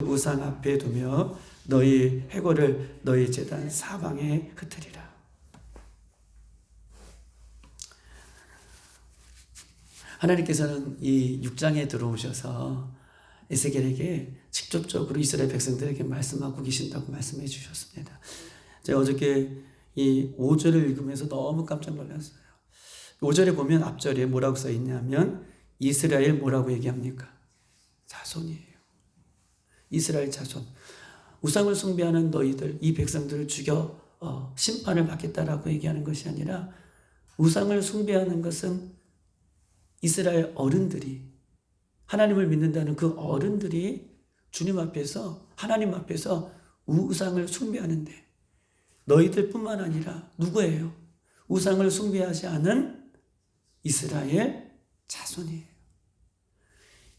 우상 앞에 두며 너희 해골을 너희 제단 사방에 흩으리라. 하나님께서는 이 6장에 들어오셔서 에스겔에게 직접적으로 이스라엘 백성들에게 말씀하고 계신다고 말씀해 주셨습니다. 제가 어저께 이 5절을 읽으면서 너무 깜짝 놀랐어요. 5절에 보면 앞절에 뭐라고 써 있냐면 이스라엘 뭐라고 얘기합니까? 자손이에요. 이스라엘 자손. 우상을 숭배하는 너희들, 이 백성들을 죽여 심판을 받겠다라고 얘기하는 것이 아니라 우상을 숭배하는 것은 이스라엘 어른들이, 하나님을 믿는다는 그 어른들이 주님 앞에서, 하나님 앞에서 우상을 숭배하는데 너희들뿐만 아니라 누구예요? 우상을 숭배하지 않은 이스라엘 자손이에요.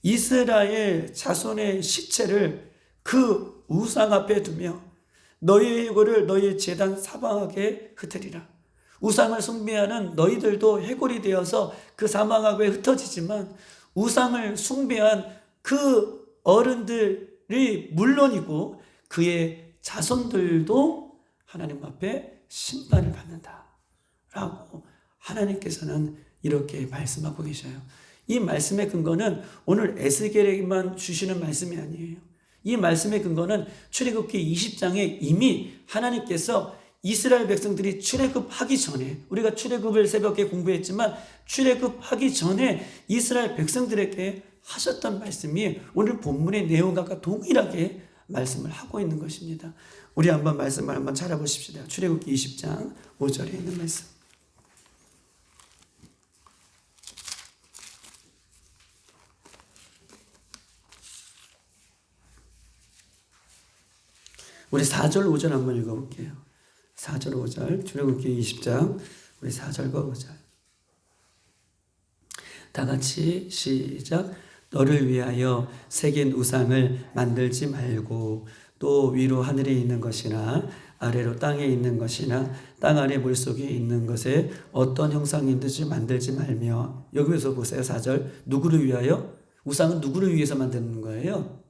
이스라엘 자손의 시체를 그 우상 앞에 두며 너희의 해골을 너희의 제단 사방하게 흩으리라. 우상을 숭배하는 너희들도 해골이 되어서 그 사방하게 흩어지지만 우상을 숭배한 그 어른들이 물론이고 그의 자손들도 하나님 앞에 심판을 받는다 라고 하나님께서는 이렇게 말씀하고 계셔요. 이 말씀의 근거는 오늘 에스겔에게만 주시는 말씀이 아니에요. 이 말씀의 근거는 출애굽기 20장에 이미 하나님께서 이스라엘 백성들이 출애굽하기 전에, 우리가 출애굽을 새벽에 공부했지만 출애굽하기 전에 이스라엘 백성들에게 하셨던 말씀이 오늘 본문의 내용과 동일하게 말씀을 하고 있는 것입니다. 우리 한번 말씀을 한번 찾아보십시다. 출애굽기 20장 5절에 있는 말씀. 우리 4절 5절 한번 읽어볼게요. 4절 5절 출애굽기 20장 우리 4절과 5절 다 같이 시작. 너를 위하여 새긴 우상을 만들지 말고 또 위로 하늘에 있는 것이나 아래로 땅에 있는 것이나 땅 아래 물속에 있는 것에 어떤 형상인지 만들지 말며. 여기서 보세요. 4절 누구를 위하여? 우상은 누구를 위해서 만드는 거예요?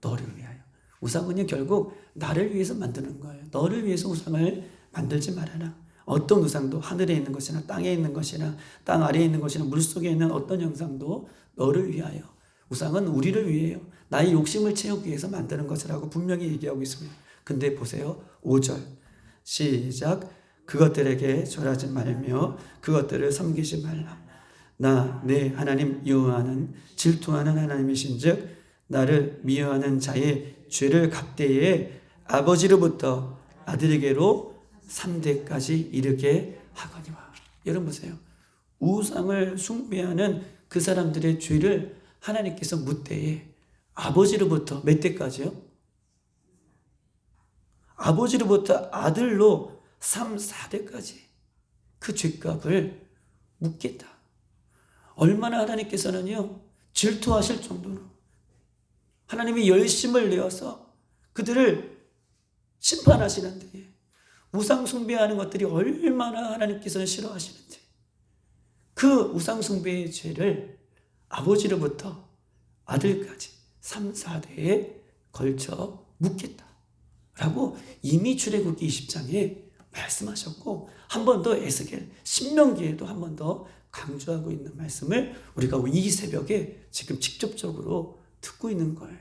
너를 위하여. 우상은요 결국 나를 위해서 만드는 거예요. 너를 위해서 우상을 만들지 말아라. 어떤 우상도 하늘에 있는 것이나 땅에 있는 것이나 땅 아래에 있는 것이나 물속에 있는 어떤 형상도 너를 위하여. 우상은 우리를 위해요. 나의 욕심을 채우기 위해서 만드는 것이라고 분명히 얘기하고 있습니다. 근데 보세요. 5절 시작. 그것들에게 절하지 말며 그것들을 섬기지 말라. 나 내 하나님 여호와는 질투하는 하나님이신즉 나를 미워하는 자의 죄를 갚되 아버지로부터 아들에게로 3대까지 이르게 하거니와. 여러분 보세요. 우상을 숭배하는 그 사람들의 죄를 하나님께서 묻되 아버지로부터 몇 대까지요? 아버지로부터 아들로 3, 4대까지 그 죄값을 묻겠다. 얼마나 하나님께서는요 질투하실 정도로 하나님이 열심을 내어서 그들을 심판하시는데 우상 숭배하는 것들이 얼마나 하나님께서는 싫어하시는데 그 우상 숭배의 죄를 아버지로부터 아들까지 3, 4대에 걸쳐 묻겠다 라고 이미 출애굽기 20장에 말씀하셨고 한 번 더 에스겔 신명기에도 한 번 더 강조하고 있는 말씀을 우리가 이 새벽에 지금 직접적으로 듣고 있는 거예요.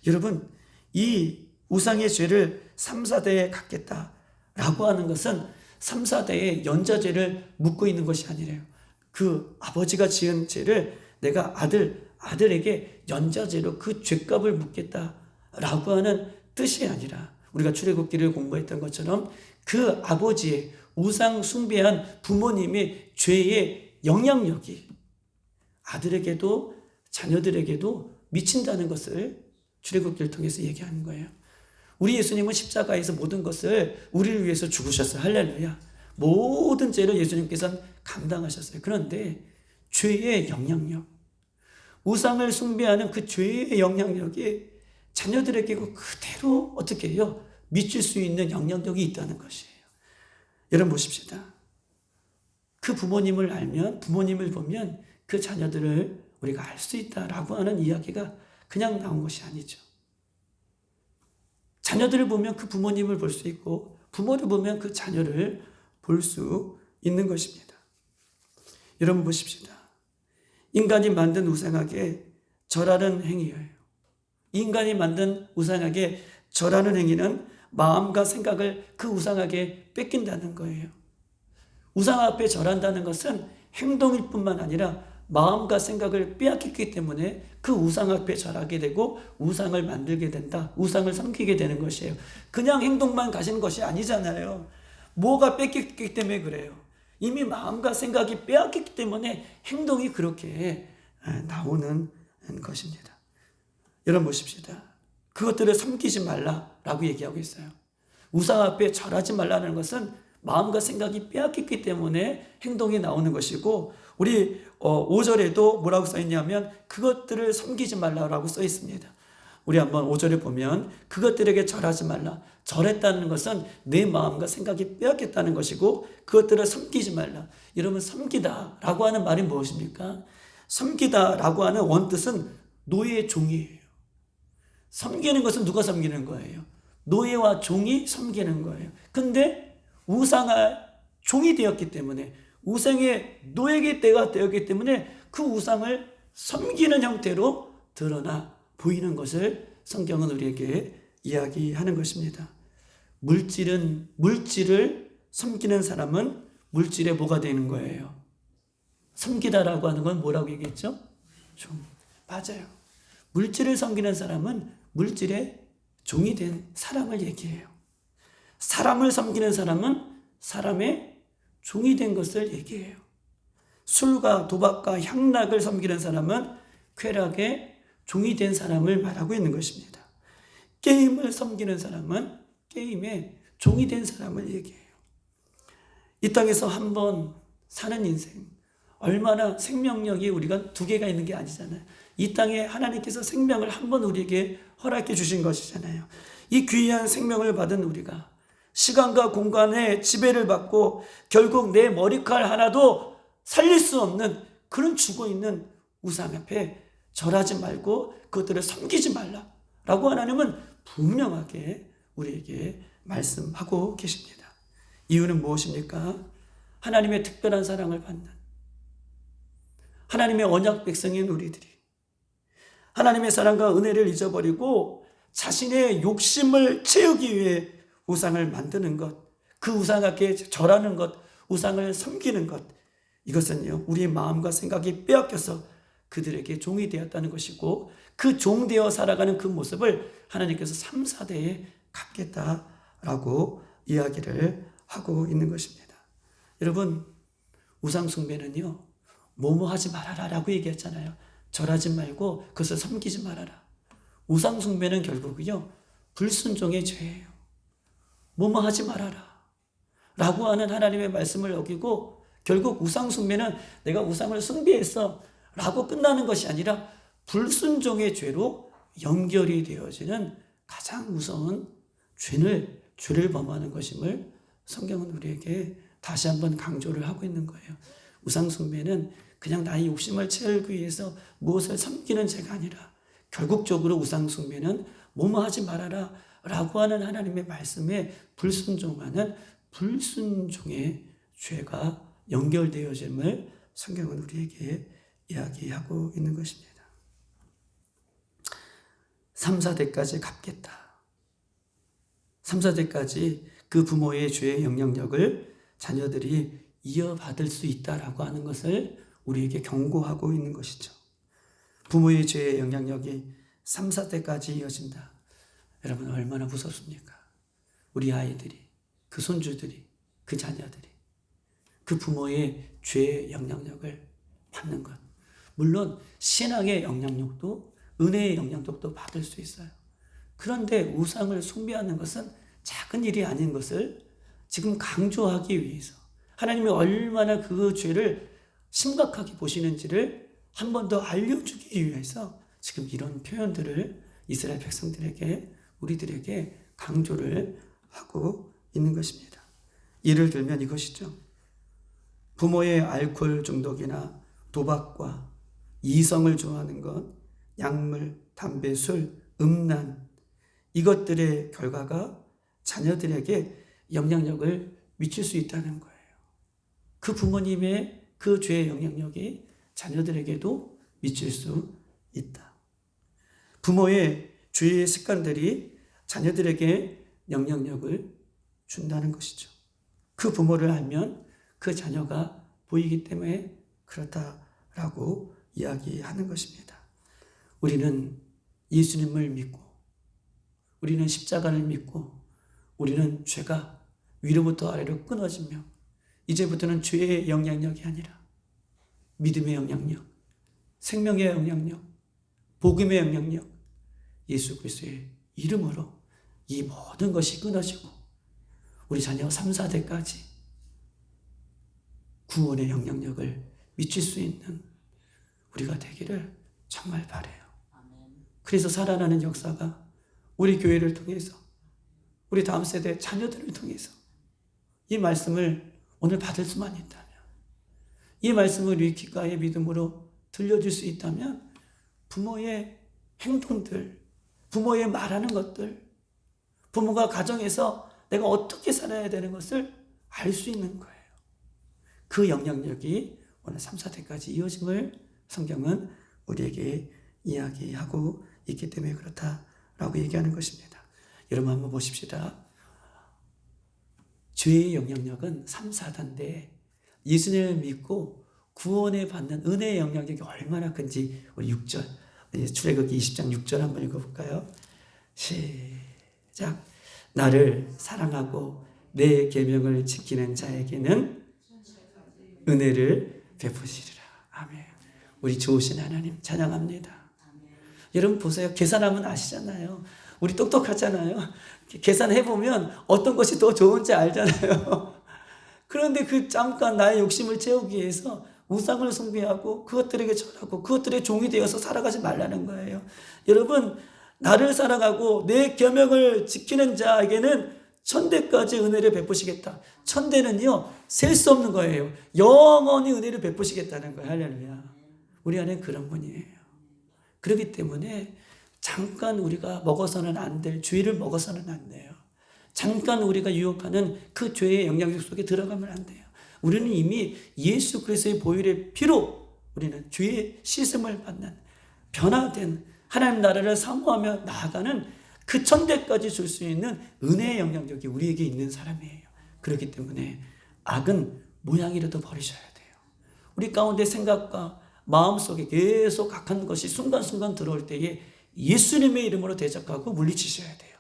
여러분 이 우상의 죄를 3, 4대에 갚겠다라고 하는 것은 3, 4대의 연좌죄를 묻고 있는 것이 아니래요. 그 아버지가 지은 죄를 내가 아들에게 연좌죄로 그 죄값을 묻겠다라고 하는 뜻이 아니라 우리가 출애굽기를 공부했던 것처럼 그 아버지의 우상 숭배한 부모님의 죄의 영향력이 아들에게도 자녀들에게도 미친다는 것을 출애굽기를 통해서 얘기하는 거예요. 우리 예수님은 십자가에서 모든 것을 우리를 위해서 죽으셨어요. 할렐루야. 모든 죄를 예수님께서는 감당하셨어요. 그런데 죄의 영향력, 우상을 숭배하는 그 죄의 영향력이 자녀들에게 그대로 어떻게 해요? 미칠 수 있는 영향력이 있다는 것이에요. 여러분 보십시다. 그 부모님을 알면, 부모님을 보면 그 자녀들을 우리가 알 수 있다라고 하는 이야기가 그냥 나온 것이 아니죠. 자녀들을 보면 그 부모님을 볼 수 있고 부모를 보면 그 자녀를 볼 수 있는 것입니다. 여러분 보십시다. 인간이 만든 우상에게 절하는 행위예요. 인간이 만든 우상에게 절하는 행위는 마음과 생각을 그 우상에게 뺏긴다는 거예요. 우상 앞에 절한다는 것은 행동일 뿐만 아니라 마음과 생각을 빼앗겼기 때문에 그 우상 앞에 절하게 되고 우상을 만들게 된다. 우상을 섬기게 되는 것이에요. 그냥 행동만 가시는 것이 아니잖아요. 뭐가 뺏겼기 때문에 그래요. 이미 마음과 생각이 빼앗겼기 때문에 행동이 그렇게 나오는 것입니다. 여러분 보십시다. 그것들을 섬기지 말라라고 얘기하고 있어요. 우상 앞에 절하지 말라는 것은 마음과 생각이 빼앗겼기 때문에 행동이 나오는 것이고, 우리 5절에도 뭐라고 써 있냐면 그것들을 섬기지 말라라고 써 있습니다. 우리 한번 5절에 보면 그것들에게 절하지 말라. 절했다는 것은 내 마음과 생각이 빼앗겼다는 것이고 그것들을 섬기지 말라. 여러분, 섬기다라고 하는 말이 무엇입니까? 섬기다라고 하는 원뜻은 노예의 종이에요. 섬기는 것은 누가 섬기는 거예요? 노예와 종이 섬기는 거예요. 근데 우상의 종이 되었기 때문에, 우상의 노예의 때가 되었기 때문에 그 우상을 섬기는 형태로 드러나 보이는 것을 성경은 우리에게 이야기하는 것입니다. 물질을 섬기는 사람은 물질에 뭐가 되는 거예요? 섬기다라고 하는 건 뭐라고 얘기했죠? 종. 맞아요. 물질을 섬기는 사람은 물질의 종이 된 사람을 얘기해요. 사람을 섬기는 사람은 사람의 종이 된 것을 얘기해요. 술과 도박과 향락을 섬기는 사람은 쾌락의 종이 된 사람을 말하고 있는 것입니다. 게임을 섬기는 사람은 게임의 종이 된 사람을 얘기해요. 이 땅에서 한번 사는 인생, 얼마나 생명력이 우리가 두 개가 있는 게 아니잖아요. 이 땅에 하나님께서 생명을 한 번 우리에게 허락해 주신 것이잖아요. 이 귀한 생명을 받은 우리가 시간과 공간의 지배를 받고 결국 내 머리칼 하나도 살릴 수 없는 그런 죽어있는 우상 앞에 절하지 말고 그것들을 섬기지 말라라고 하나님은 분명하게 우리에게 말씀하고 계십니다. 이유는 무엇입니까? 하나님의 특별한 사랑을 받는 하나님의 언약 백성인 우리들이 하나님의 사랑과 은혜를 잊어버리고 자신의 욕심을 채우기 위해 우상을 만드는 것, 그 우상 앞에 절하는 것, 우상을 섬기는 것, 이것은요 우리의 마음과 생각이 빼앗겨서 그들에게 종이 되었다는 것이고, 그 종되어 살아가는 그 모습을 하나님께서 3, 4대에 갚겠다라고 이야기를 하고 있는 것입니다. 여러분, 우상 숭배는요 뭐뭐 하지 말아라 라고 얘기했잖아요. 절하지 말고 그것을 섬기지 말아라. 우상 숭배는 결국은요 불순종의 죄예요. 뭐뭐 하지 말아라 라고 하는 하나님의 말씀을 어기고 결국 우상 숭배는 내가 우상을 숭배했어 라고 끝나는 것이 아니라 불순종의 죄로 연결이 되어지는 가장 무서운 죄를 범하는 것임을 성경은 우리에게 다시 한번 강조를 하고 있는 거예요. 우상 숭배는 그냥 나의 욕심을 채우기 위해서 무엇을 섬기는 죄가 아니라 결국적으로 우상 숭배는 뭐뭐 하지 말아라 라고 하는 하나님의 말씀에 불순종하는 불순종의 죄가 연결되어짐을 성경은 우리에게 이야기하고 있는 것입니다. 3, 4대까지 갚겠다. 3, 4대까지 그 부모의 죄의 영향력을 자녀들이 이어받을 수 있다라고 하는 것을 우리에게 경고하고 있는 것이죠. 부모의 죄의 영향력이 3, 4대까지 이어진다. 여러분 얼마나 무섭습니까? 우리 아이들이, 그 손주들이, 그 자녀들이 그 부모의 죄의 영향력을 받는 것. 물론 신앙의 영향력도 은혜의 영향력도 받을 수 있어요. 그런데 우상을 숭배하는 것은 작은 일이 아닌 것을 지금 강조하기 위해서 하나님이 얼마나 그 죄를 심각하게 보시는지를 한 번 더 알려주기 위해서 지금 이런 표현들을 이스라엘 백성들에게 우리들에게 강조를 하고 있는 것입니다. 예를 들면 이것이죠. 부모의 알코올 중독이나 도박과 이성을 좋아하는 것, 약물, 담배, 술, 음란, 이것들의 결과가 자녀들에게 영향력을 미칠 수 있다는 거예요. 그 부모님의 그 죄의 영향력이 자녀들에게도 미칠 수 있다. 부모의 죄의 습관들이 자녀들에게 영향력을 준다는 것이죠. 그 부모를 알면 그 자녀가 보이기 때문에 그렇다라고 이야기하는 것입니다. 우리는 예수님을 믿고, 우리는 십자가를 믿고, 우리는 죄가 위로부터 아래로 끊어지며 이제부터는 죄의 영향력이 아니라 믿음의 영향력, 생명의 영향력, 복음의 영향력, 예수 그리스도의 이름으로 이 모든 것이 끊어지고 우리 자녀 3, 4대까지 구원의 영향력을 미칠 수 있는 우리가 되기를 정말 바라요. 그래서 살아나는 역사가 우리 교회를 통해서, 우리 다음 세대 자녀들을 통해서 이 말씀을 오늘 받을 수만 있다면, 이 말씀을 우리 귓가에 믿음으로 들려줄 수 있다면 부모의 행동들, 부모의 말하는 것들, 부모가 가정에서 내가 어떻게 살아야 되는 것을 알 수 있는 거예요. 그 영향력이 오늘 3, 4대까지 이어짐을 성경은 우리에게 이야기하고 있기 때문에 그렇다라고 얘기하는 것입니다. 여러분 한번 보십시다. 죄의 영향력은 3, 4단데 예수님을 믿고 구원에 받는 은혜의 영향력이 얼마나 큰지 우리 6절, 출애굽기 20장 6절 한번 읽어볼까요? 시작. 나를 사랑하고 내 계명을 지키는 자에게는 은혜를 베푸시리라. 아멘. 우리 좋으신 하나님 찬양합니다. 여러분 보세요. 계산하면 아시잖아요. 우리 똑똑하잖아요. 계산해보면 어떤 것이 더 좋은지 알잖아요. 그런데 그 잠깐 나의 욕심을 채우기 위해서 우상을 숭배하고 그것들에게 절하고 그것들의 종이 되어서 살아가지 말라는 거예요. 여러분, 나를 사랑하고 내 계명을 지키는 자에게는 천대까지 은혜를 베푸시겠다. 천대는요, 셀 수 없는 거예요. 영원히 은혜를 베푸시겠다는 거예요. 할렐루야. 우리 안에 그런 분이에요. 그렇기 때문에 잠깐 우리가 먹어서는 안 될 죄를 먹어서는 안 돼요. 잠깐 우리가 유혹하는 그 죄의 영향력 속에 들어가면 안 돼요. 우리는 이미 예수 그리스도의 보혈의 피로 우리는 죄의 씻음을 받는 변화된 하나님 나라를 사모하며 나아가는 그 천대까지 줄 수 있는 은혜의 영향력이 우리에게 있는 사람이에요. 그렇기 때문에 악은 모양이라도 버리셔야 돼요. 우리 가운데 생각과 마음속에 계속 악한 것이 순간순간 들어올 때에 예수님의 이름으로 대적하고 물리치셔야 돼요.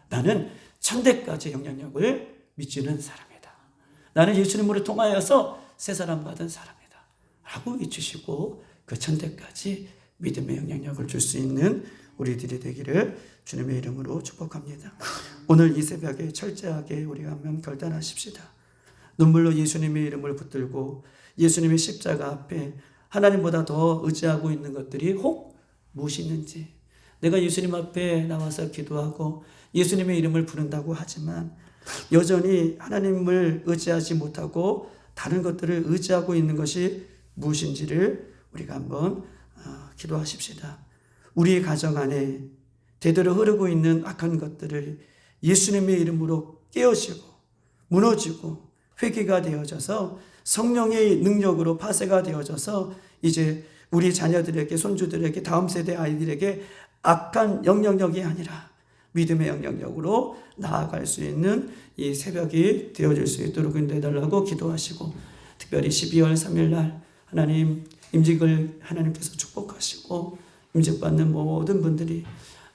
나는 천대까지 영향력을 미치는 사람이다. 나는 예수님으로 통하여서 새 사람 받은 사람이다. 라고 외치시고 그 천대까지 믿음의 영향력을 줄 수 있는 우리들이 되기를 주님의 이름으로 축복합니다. 오늘 이 새벽에 철저하게 우리가 한번 결단하십시다. 눈물로 예수님의 이름을 붙들고 예수님의 십자가 앞에 하나님보다 더 의지하고 있는 것들이 혹 무엇이 있는지, 내가 예수님 앞에 나와서 기도하고 예수님의 이름을 부른다고 하지만 여전히 하나님을 의지하지 못하고 다른 것들을 의지하고 있는 것이 무엇인지를 우리가 한번 기도하십시다. 우리의 가정 안에 대대로 흐르고 있는 악한 것들을 예수님의 이름으로 깨어지고 무너지고 회개가 되어져서 성령의 능력으로 파쇄가 되어져서 이제 우리 자녀들에게, 손주들에게, 다음 세대 아이들에게 악한 영향력이 아니라 믿음의 영향력으로 나아갈 수 있는 이 새벽이 되어질 수 있도록 인도해달라고 기도하시고, 특별히 12월 3일 날 하나님 임직을 하나님께서 축복하시고 임직받는 모든 분들이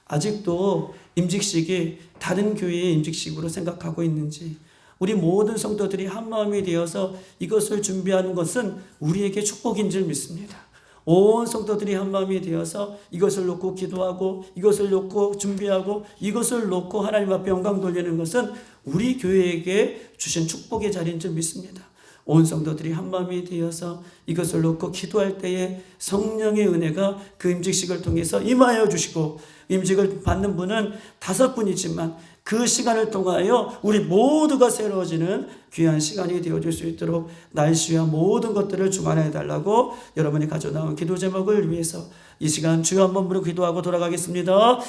아직도 임직식이 다른 교회의 임직식으로 생각하고 있는지, 우리 모든 성도들이 한마음이 되어서 이것을 준비하는 것은 우리에게 축복인 줄 믿습니다. 온 성도들이 한마음이 되어서 이것을 놓고 기도하고 이것을 놓고 준비하고 이것을 놓고 하나님 앞에 영광 돌리는 것은 우리 교회에게 주신 축복의 자리인 줄 믿습니다. 온 성도들이 한마음이 되어서 이것을 놓고 기도할 때에 성령의 은혜가 그 임직식을 통해서 임하여 주시고, 임직을 받는 분은 5분이지만 그 시간을 통하여 우리 모두가 새로워지는 귀한 시간이 되어줄 수 있도록 날씨와 모든 것들을 주관해 달라고 여러분이 가져나온 기도 제목을 위해서 이 시간 주여 한번 부르고 기도하고 돌아가겠습니다.